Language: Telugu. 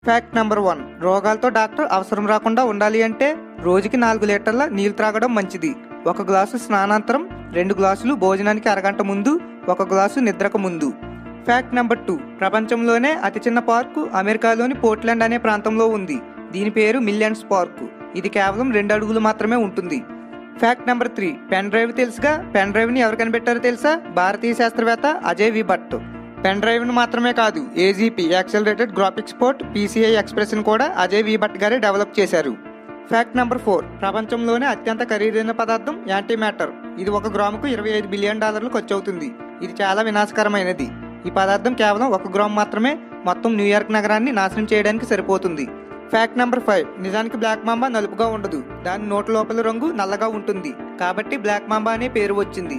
Fact number 1. రోగాలతో డాక్టర్ అవసరం రాకుండా ఉండాలి అంటే రోజుకి 4 లీటర్ల నీళ్లు త్రాగడం మంచిది. 1 గ్లాసు స్నానాంతరం, 2 గ్లాసులు భోజనానికి అరగంట ముందు, 1 గ్లాసు నిద్రకు ముందు. Fact number 2. ప్రపంచంలోనే అతి చిన్న పార్కు అమెరికాలోని పోర్ట్లాండ్ అనే ప్రాంతంలో ఉంది. దీని పేరు మిలియన్స్ పార్కు. ఇది కేవలం 2 అడుగులు మాత్రమే ఉంటుంది. Fact number 3. పెన్ డ్రైవ్ తెలుసుగా? పెన్ డ్రైవ్ ని ఎవరు కనిపెట్టారో తెలుసా? భారతీయ శాస్త్రవేత్త అజయ్ వి భట్. పెన్ డ్రైవ్ ను మాత్రమే కాదు, AGP accelerated graphics port PCI express కూడా అజయ్ వి భట్ గారే డెవలప్ చేశారు. Fact number 4. ప్రపంచంలోనే అత్యంత ఖరీదైన పదార్థం యాంటీ మ్యాటర్. ఇది 1 గ్రాముకు $25 బిలియన్ ఖర్చు అవుతుంది. ఇది చాలా వినాశకరమైనది. ఈ పదార్థం కేవలం 1 గ్రాము మాత్రమే మొత్తం న్యూయార్క్ నగరాన్ని నాశనం చేయడానికి సరిపోతుంది. Fact number 5. నిజానికి బ్లాక్ మాంబా నలుపుగా ఉండదు. దాని నోటి లోపల రంగు నల్లగా ఉంటుంది. కాబట్టి బ్లాక్ మాంబా అనే పేరు వచ్చింది.